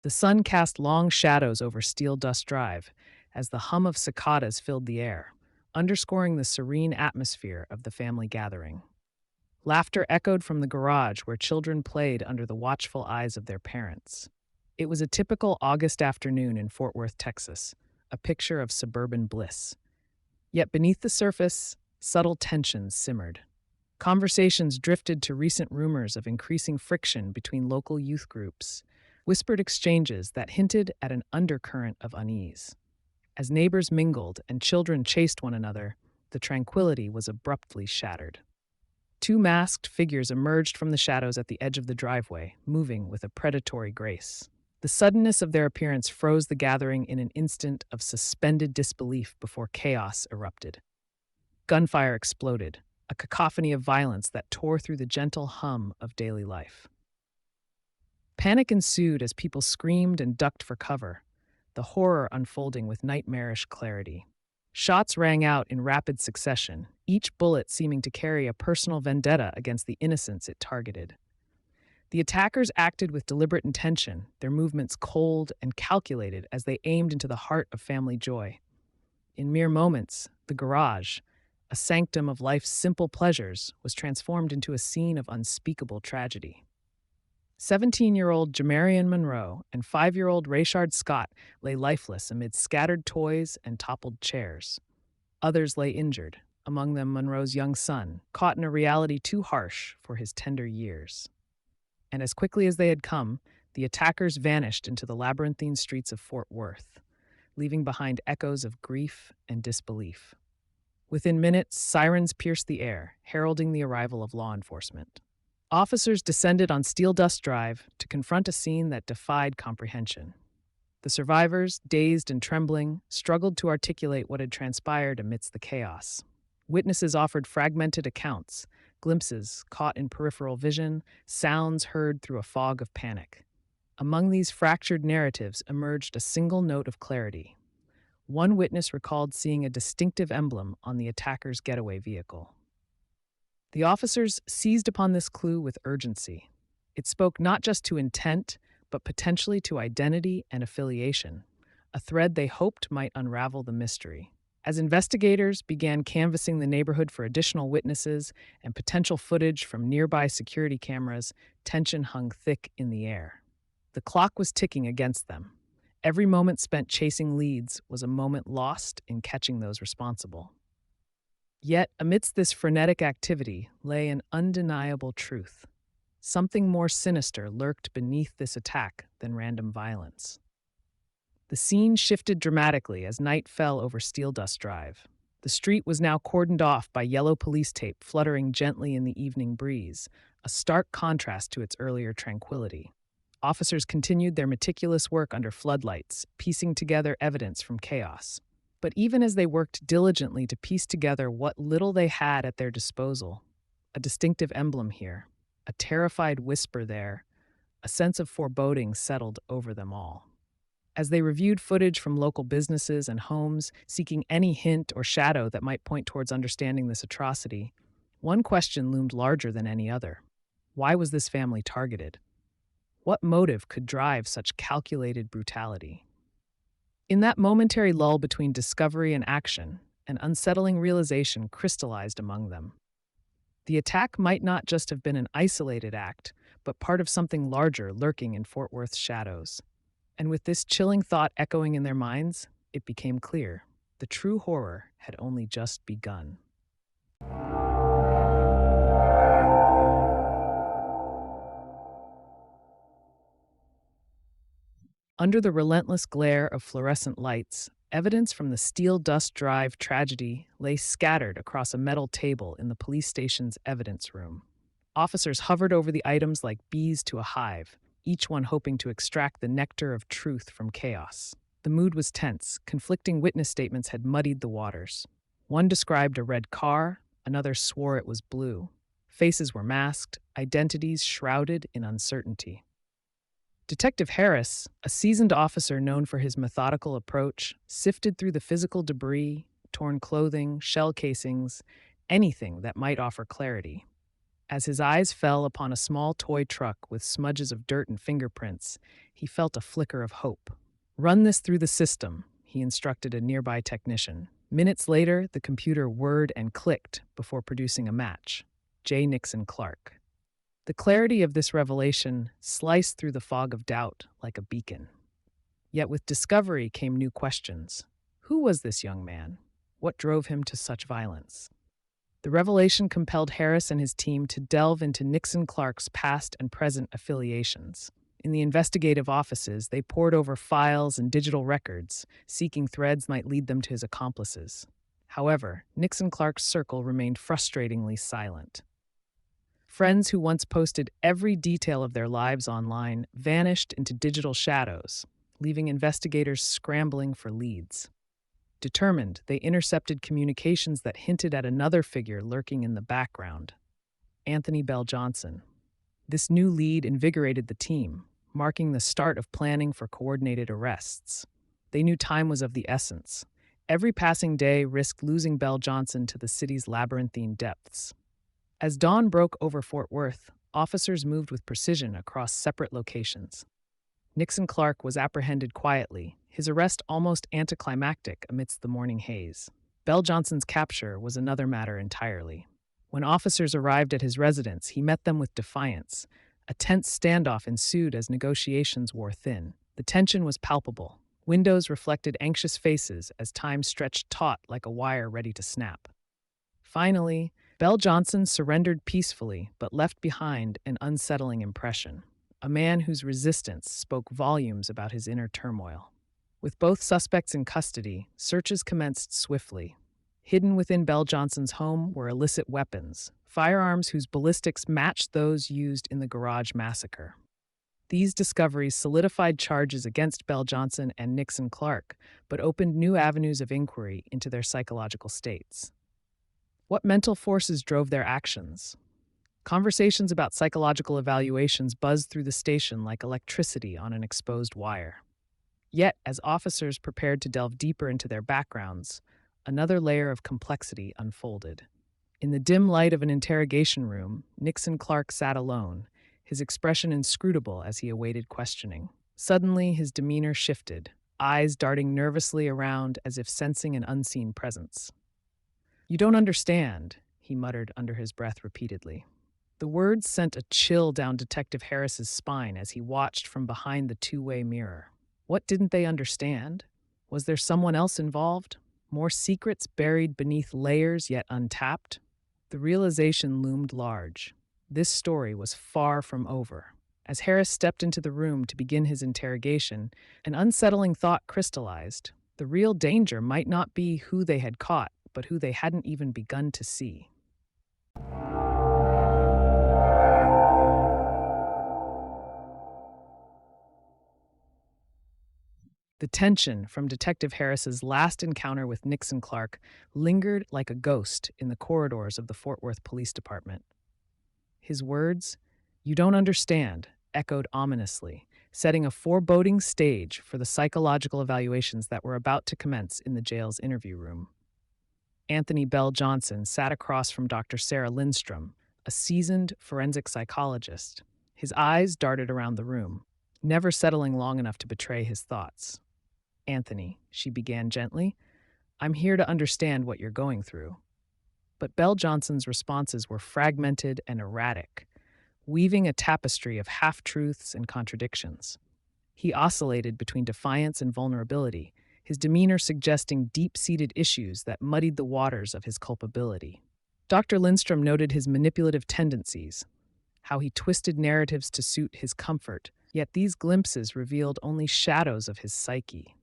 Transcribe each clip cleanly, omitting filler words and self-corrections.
The sun cast long shadows over Steel Dust Drive as the hum of cicadas filled the air, underscoring the serene atmosphere of the family gathering. Laughter echoed from the garage where children played under the watchful eyes of their parents. It was a typical August afternoon in Fort Worth, Texas, a picture of suburban bliss. Yet beneath the surface, subtle tensions simmered. Conversations drifted to recent rumors of increasing friction between local youth groups, whispered exchanges that hinted at an undercurrent of unease. As neighbors mingled and children chased one another, the tranquility was abruptly shattered. Two masked figures emerged from the shadows at the edge of the driveway, moving with a predatory grace. The suddenness of their appearance froze the gathering in an instant of suspended disbelief before chaos erupted. Gunfire exploded, a cacophony of violence that tore through the gentle hum of daily life. Panic ensued as people screamed and ducked for cover, the horror unfolding with nightmarish clarity. Shots rang out in rapid succession, each bullet seeming to carry a personal vendetta against the innocents it targeted. The attackers acted with deliberate intention, their movements cold and calculated as they aimed into the heart of family joy. In mere moments, the garage, a sanctum of life's simple pleasures, was transformed into a scene of unspeakable tragedy. 17-year-old Jamarrien Monroe and 5-year-old Rayshard Scott lay lifeless amid scattered toys and toppled chairs. Others lay injured, among them Monroe's young son, caught in a reality too harsh for his tender years. And as quickly as they had come, the attackers vanished into the labyrinthine streets of Fort Worth, leaving behind echoes of grief and disbelief. Within minutes, sirens pierced the air, heralding the arrival of law enforcement. Officers descended on Steel Dust Drive to confront a scene that defied comprehension. The survivors, dazed and trembling, struggled to articulate what had transpired amidst the chaos. Witnesses offered fragmented accounts, glimpses caught in peripheral vision, sounds heard through a fog of panic. Among these fractured narratives emerged a single note of clarity. One witness recalled seeing a distinctive emblem on the attacker's getaway vehicle. The officers seized upon this clue with urgency. It spoke not just to intent, but potentially to identity and affiliation, a thread they hoped might unravel the mystery. As investigators began canvassing the neighborhood for additional witnesses and potential footage from nearby security cameras, tension hung thick in the air. The clock was ticking against them. Every moment spent chasing leads was a moment lost in catching those responsible. Yet, amidst this frenetic activity lay an undeniable truth. Something more sinister lurked beneath this attack than random violence. The scene shifted dramatically as night fell over Steel Dust Drive. The street was now cordoned off by yellow police tape fluttering gently in the evening breeze, a stark contrast to its earlier tranquility. Officers continued their meticulous work under floodlights, piecing together evidence from chaos. But even as they worked diligently to piece together what little they had at their disposal, a distinctive emblem here, a terrified whisper there, a sense of foreboding settled over them all. As they reviewed footage from local businesses and homes, seeking any hint or shadow that might point towards understanding this atrocity, one question loomed larger than any other. Why was this family targeted? What motive could drive such calculated brutality? In that momentary lull between discovery and action, an unsettling realization crystallized among them. The attack might not just have been an isolated act, but part of something larger lurking in Fort Worth's shadows. And with this chilling thought echoing in their minds, it became clear the true horror had only just begun. Under the relentless glare of fluorescent lights, evidence from the Steel Dust Drive tragedy lay scattered across a metal table in the police station's evidence room. Officers hovered over the items like bees to a hive, each one hoping to extract the nectar of truth from chaos. The mood was tense. Conflicting witness statements had muddied the waters. One described a red car, another swore it was blue. Faces were masked, identities shrouded in uncertainty. Detective Harris, a seasoned officer known for his methodical approach, sifted through the physical debris, torn clothing, shell casings, anything that might offer clarity. As his eyes fell upon a small toy truck with smudges of dirt and fingerprints, he felt a flicker of hope. "Run this through the system," he instructed a nearby technician. Minutes later, the computer whirred and clicked before producing a match. J. Nixon Clark. The clarity of this revelation sliced through the fog of doubt like a beacon. Yet with discovery came new questions. Who was this young man? What drove him to such violence? The revelation compelled Harris and his team to delve into Nixon Clark's past and present affiliations. In the investigative offices, they pored over files and digital records, seeking threads might lead them to his accomplices. However, Nixon Clark's circle remained frustratingly silent. Friends who once posted every detail of their lives online vanished into digital shadows, leaving investigators scrambling for leads. Determined, they intercepted communications that hinted at another figure lurking in the background: Anthony Bell Johnson. This new lead invigorated the team, marking the start of planning for coordinated arrests. They knew time was of the essence. Every passing day risked losing Bell Johnson to the city's labyrinthine depths. As dawn broke over Fort Worth, officers moved with precision across separate locations. Nixon Clark was apprehended quietly, his arrest almost anticlimactic amidst the morning haze. Bell Johnson's capture was another matter entirely. When officers arrived at his residence, he met them with defiance. A tense standoff ensued as negotiations wore thin. The tension was palpable. Windows reflected anxious faces as time stretched taut like a wire ready to snap. Finally, Bell Johnson surrendered peacefully but left behind an unsettling impression. A man whose resistance spoke volumes about his inner turmoil. With both suspects in custody, searches commenced swiftly. Hidden within Bell Johnson's home were illicit weapons, firearms whose ballistics matched those used in the garage massacre. These discoveries solidified charges against Bell Johnson and Nixon Clark, but opened new avenues of inquiry into their psychological states. What mental forces drove their actions? Conversations about psychological evaluations buzzed through the station like electricity on an exposed wire. Yet, as officers prepared to delve deeper into their backgrounds, another layer of complexity unfolded. In the dim light of an interrogation room, Nixon Clark sat alone, his expression inscrutable as he awaited questioning. Suddenly, his demeanor shifted, eyes darting nervously around as if sensing an unseen presence. "You don't understand," he muttered under his breath repeatedly. The words sent a chill down Detective Harris's spine as he watched from behind the two-way mirror. What didn't they understand? Was there someone else involved? More secrets buried beneath layers yet untapped? The realization loomed large. This story was far from over. As Harris stepped into the room to begin his interrogation, an unsettling thought crystallized. The real danger might not be who they had caught, but who they hadn't even begun to see. The tension from Detective Harris's last encounter with Nixon Clark lingered like a ghost in the corridors of the Fort Worth Police Department. His words, "You don't understand," echoed ominously, setting a foreboding stage for the psychological evaluations that were about to commence in the jail's interview room. Anthony Bell Johnson sat across from Dr. Sarah Lindstrom, a seasoned forensic psychologist. His eyes darted around the room, never settling long enough to betray his thoughts. "Anthony," she began gently, "I'm here to understand what you're going through." But Bell Johnson's responses were fragmented and erratic, weaving a tapestry of half-truths and contradictions. He oscillated between defiance and vulnerability, his demeanor suggesting deep-seated issues that muddied the waters of his culpability. Dr. Lindstrom noted his manipulative tendencies, how he twisted narratives to suit his comfort, yet these glimpses revealed only shadows of his psyche.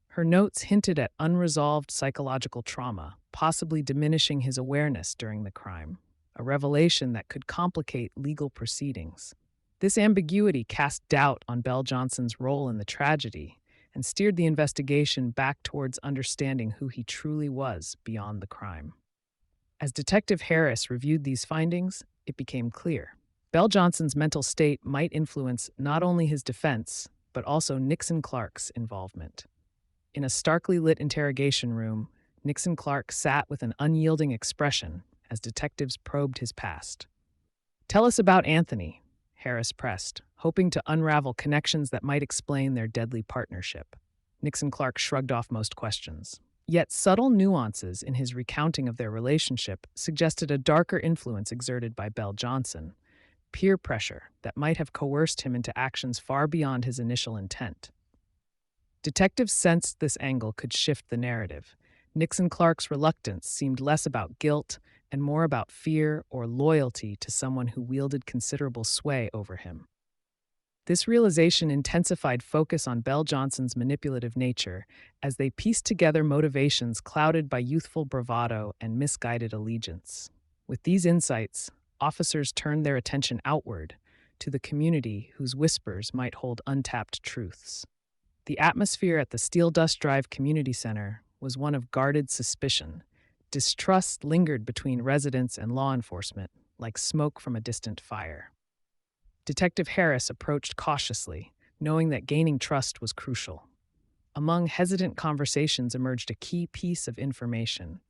Her notes hinted at unresolved psychological trauma, possibly diminishing his awareness during the crime, a revelation that could complicate legal proceedings. This ambiguity cast doubt on Bell Johnson's role in the tragedy and steered the investigation back towards understanding who he truly was beyond the crime. As Detective Harris reviewed these findings, it became clear. Bell Johnson's mental state might influence not only his defense, but also Nixon Clark's involvement. In a starkly lit interrogation room, Nixon Clark sat with an unyielding expression as detectives probed his past. Tell us about Anthony, Harris pressed, hoping to unravel connections that might explain their deadly partnership. Nixon Clark shrugged off most questions. Yet subtle nuances in his recounting of their relationship suggested a darker influence exerted by Belle Johnson, peer pressure that might have coerced him into actions far beyond his initial intent. Detectives sensed this angle could shift the narrative. Nixon Clark's reluctance seemed less about guilt and more about fear or loyalty to someone who wielded considerable sway over him. This realization intensified focus on Belle Johnson's manipulative nature as they pieced together motivations clouded by youthful bravado and misguided allegiance. With these insights, officers turned their attention outward to the community whose whispers might hold untapped truths. The atmosphere at the Steel Dust Drive Community Center was one of guarded suspicion. Distrust lingered between residents and law enforcement, like smoke from a distant fire. Detective Harris approached cautiously, knowing that gaining trust was crucial. Among hesitant conversations emerged a key piece of information.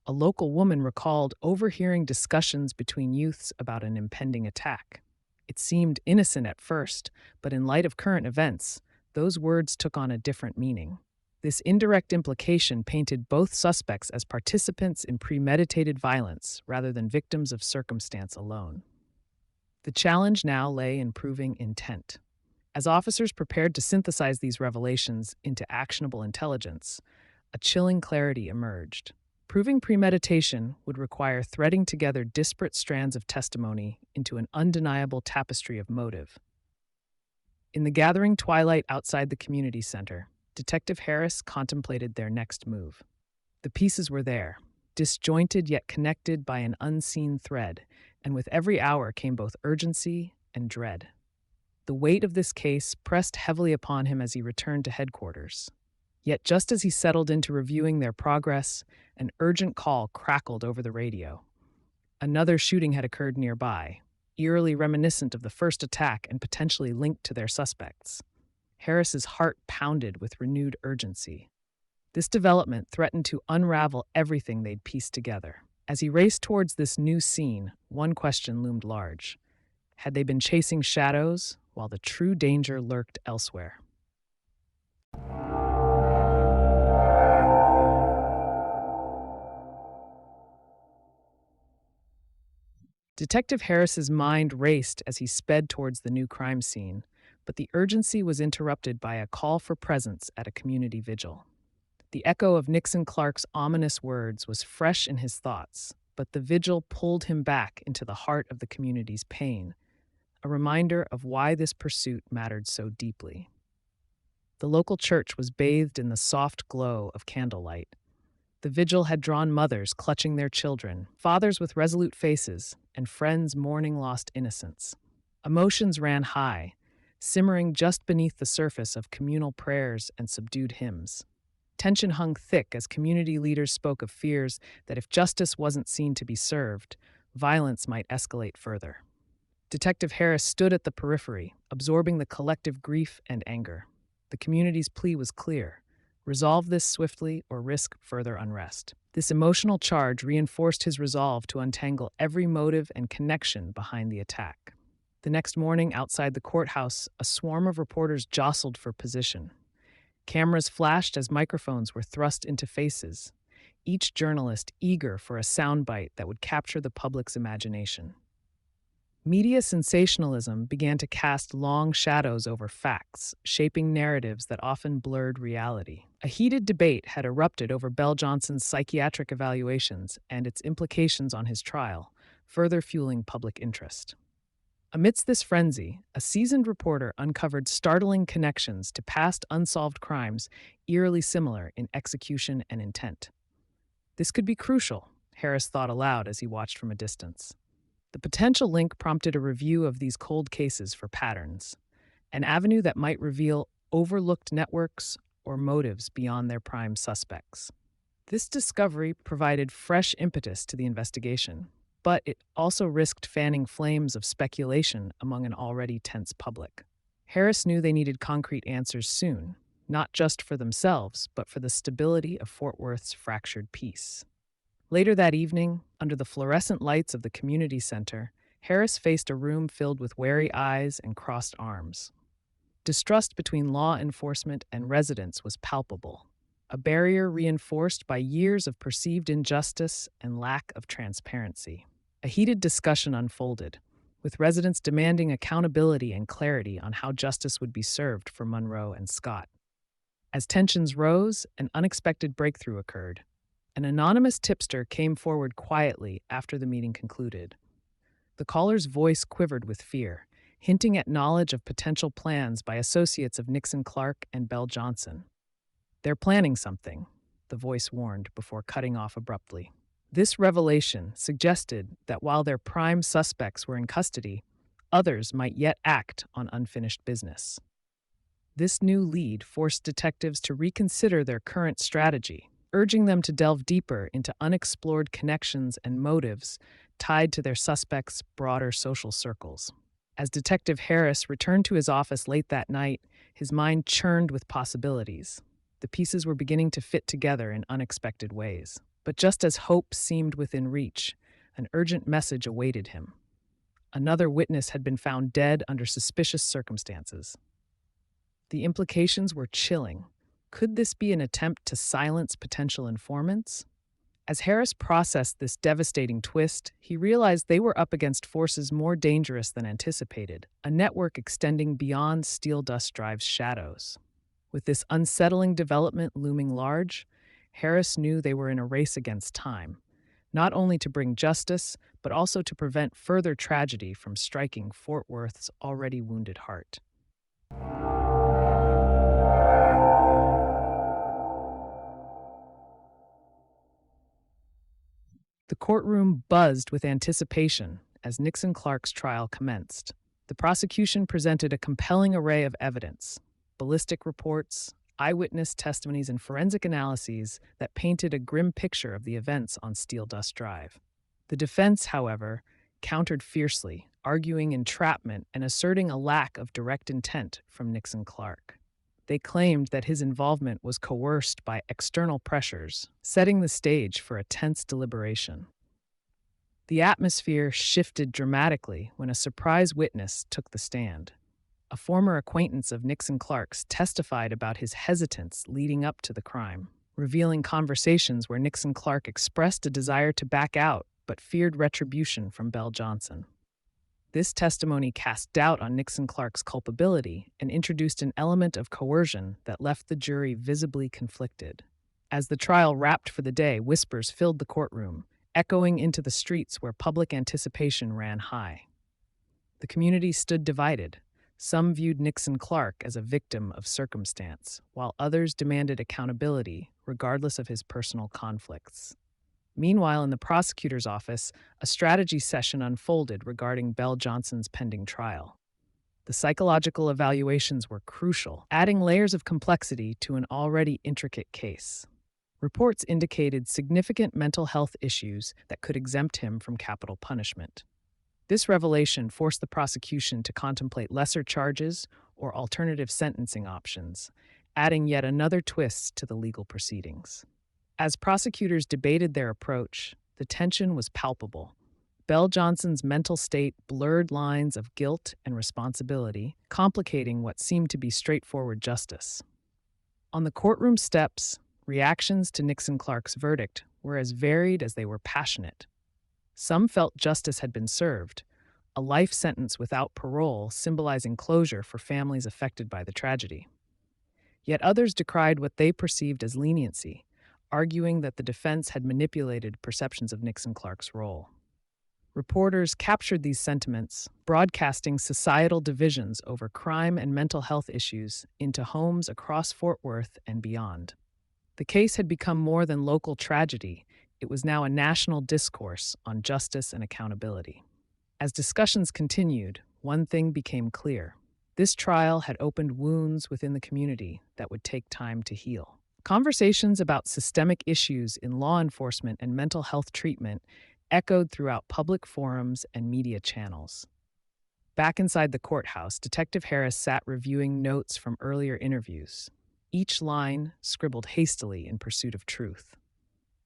A local woman recalled overhearing discussions between youths about an impending attack. It seemed innocent at first, but in light of current events, those words took on a different meaning. This indirect implication painted both suspects as participants in premeditated violence rather than victims of circumstance alone. The challenge now lay in proving intent. As officers prepared to synthesize these revelations into actionable intelligence, a chilling clarity emerged. Proving premeditation would require threading together disparate strands of testimony into an undeniable tapestry of motive. In the gathering twilight outside the community center, Detective Harris contemplated their next move. The pieces were there, disjointed yet connected by an unseen thread, and with every hour came both urgency and dread. The weight of this case pressed heavily upon him as he returned to headquarters. Yet just as he settled into reviewing their progress, an urgent call crackled over the radio. Another shooting had occurred nearby, eerily reminiscent of the first attack and potentially linked to their suspects. Harris's heart pounded with renewed urgency. This development threatened to unravel everything they'd pieced together. As he raced towards this new scene, one question loomed large. Had they been chasing shadows while the true danger lurked elsewhere? Detective Harris's mind raced as he sped towards the new crime scene, but the urgency was interrupted by a call for presence at a community vigil. The echo of Nixon Clark's ominous words was fresh in his thoughts, but the vigil pulled him back into the heart of the community's pain, a reminder of why this pursuit mattered so deeply. The local church was bathed in the soft glow of candlelight. The vigil had drawn mothers clutching their children, fathers with resolute faces, and friends mourning lost innocence. Emotions ran high, simmering just beneath the surface of communal prayers and subdued hymns. Tension hung thick as community leaders spoke of fears that if justice wasn't seen to be served, violence might escalate further. Detective Harris stood at the periphery, absorbing the collective grief and anger. The community's plea was clear: resolve this swiftly or risk further unrest. This emotional charge reinforced his resolve to untangle every motive and connection behind the attack. The next morning, outside the courthouse, a swarm of reporters jostled for position. Cameras flashed as microphones were thrust into faces, each journalist eager for a soundbite that would capture the public's imagination. Media sensationalism began to cast long shadows over facts, shaping narratives that often blurred reality. A heated debate had erupted over Belle Johnson's psychiatric evaluations and its implications on his trial, further fueling public interest. Amidst this frenzy, a seasoned reporter uncovered startling connections to past unsolved crimes eerily similar in execution and intent. This could be crucial, Harris thought aloud as he watched from a distance. The potential link prompted a review of these cold cases for patterns, an avenue that might reveal overlooked networks or motives beyond their prime suspects. This discovery provided fresh impetus to the investigation, but it also risked fanning flames of speculation among an already tense public. Harris knew they needed concrete answers soon, not just for themselves, but for the stability of Fort Worth's fractured peace. Later that evening, under the fluorescent lights of the community center, Harris faced a room filled with wary eyes and crossed arms. Distrust between law enforcement and residents was palpable, a barrier reinforced by years of perceived injustice and lack of transparency. A heated discussion unfolded, with residents demanding accountability and clarity on how justice would be served for Monroe and Scott. As tensions rose, an unexpected breakthrough occurred. An anonymous tipster came forward quietly after the meeting concluded. The caller's voice quivered with fear, hinting at knowledge of potential plans by associates of Nixon Clark and Bell Johnson. "They're planning something," the voice warned before cutting off abruptly. This revelation suggested that while their prime suspects were in custody, others might yet act on unfinished business. This new lead forced detectives to reconsider their current strategy, urging them to delve deeper into unexplored connections and motives tied to their suspects' broader social circles. As Detective Harris returned to his office late that night, his mind churned with possibilities. The pieces were beginning to fit together in unexpected ways. But just as hope seemed within reach, an urgent message awaited him. Another witness had been found dead under suspicious circumstances. The implications were chilling. Could this be an attempt to silence potential informants? As Harris processed this devastating twist, he realized they were up against forces more dangerous than anticipated, a network extending beyond Steel Dust Drive's shadows. With this unsettling development looming large, Harris knew they were in a race against time, not only to bring justice, but also to prevent further tragedy from striking Fort Worth's already wounded heart. The courtroom buzzed with anticipation as Nixon Clark's trial commenced. The prosecution presented a compelling array of evidence: ballistic reports, eyewitness testimonies, and forensic analyses that painted a grim picture of the events on Steel Dust Drive. The defense, however, countered fiercely, arguing entrapment and asserting a lack of direct intent from Nixon Clark. They claimed that his involvement was coerced by external pressures, setting the stage for a tense deliberation. The atmosphere shifted dramatically when a surprise witness took the stand. A former acquaintance of Nixon Clark's testified about his hesitance leading up to the crime, revealing conversations where Nixon Clark expressed a desire to back out but feared retribution from Bell Johnson. This testimony cast doubt on Nixon Clark's culpability and introduced an element of coercion that left the jury visibly conflicted. As the trial wrapped for the day, whispers filled the courtroom, echoing into the streets where public anticipation ran high. The community stood divided. Some viewed Nixon Clark as a victim of circumstance, while others demanded accountability, regardless of his personal conflicts. Meanwhile, in the prosecutor's office, a strategy session unfolded regarding Bell Johnson's pending trial. The psychological evaluations were crucial, adding layers of complexity to an already intricate case. Reports indicated significant mental health issues that could exempt him from capital punishment. This revelation forced the prosecution to contemplate lesser charges or alternative sentencing options, adding yet another twist to the legal proceedings. As prosecutors debated their approach, the tension was palpable. Bell Johnson's mental state blurred lines of guilt and responsibility, complicating what seemed to be straightforward justice. On the courtroom steps, reactions to Nixon Clark's verdict were as varied as they were passionate. Some felt justice had been served, a life sentence without parole symbolizing closure for families affected by the tragedy. Yet others decried what they perceived as leniency, arguing that the defense had manipulated perceptions of Nixon Clark's role. Reporters captured these sentiments, broadcasting societal divisions over crime and mental health issues into homes across Fort Worth and beyond. The case had become more than local tragedy. It was now a national discourse on justice and accountability. As discussions continued, one thing became clear. This trial had opened wounds within the community that would take time to heal. Conversations about systemic issues in law enforcement and mental health treatment echoed throughout public forums and media channels. Back inside the courthouse, Detective Harris sat reviewing notes from earlier interviews, each line scribbled hastily in pursuit of truth.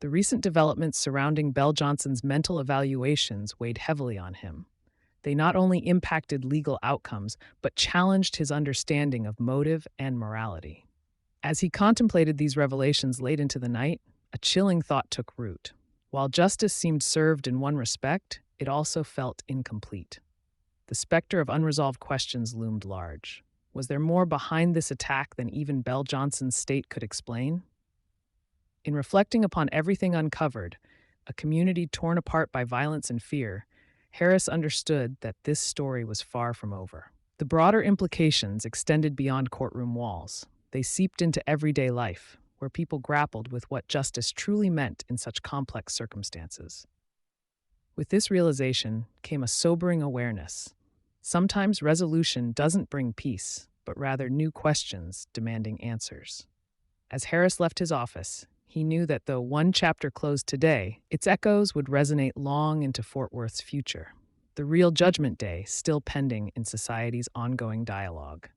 The recent developments surrounding Bell Johnson's mental evaluations weighed heavily on him. They not only impacted legal outcomes, but challenged his understanding of motive and morality. As he contemplated these revelations late into the night, a chilling thought took root. While justice seemed served in one respect, it also felt incomplete. The specter of unresolved questions loomed large. Was there more behind this attack than even Bell Johnson's state could explain? In reflecting upon everything uncovered, a community torn apart by violence and fear, Harris understood that this story was far from over. The broader implications extended beyond courtroom walls. They seeped into everyday life, where people grappled with what justice truly meant in such complex circumstances. With this realization came a sobering awareness. Sometimes resolution doesn't bring peace, but rather new questions demanding answers. As Harris left his office, he knew that though one chapter closed today, its echoes would resonate long into Fort Worth's future, the real judgment day still pending in society's ongoing dialogue.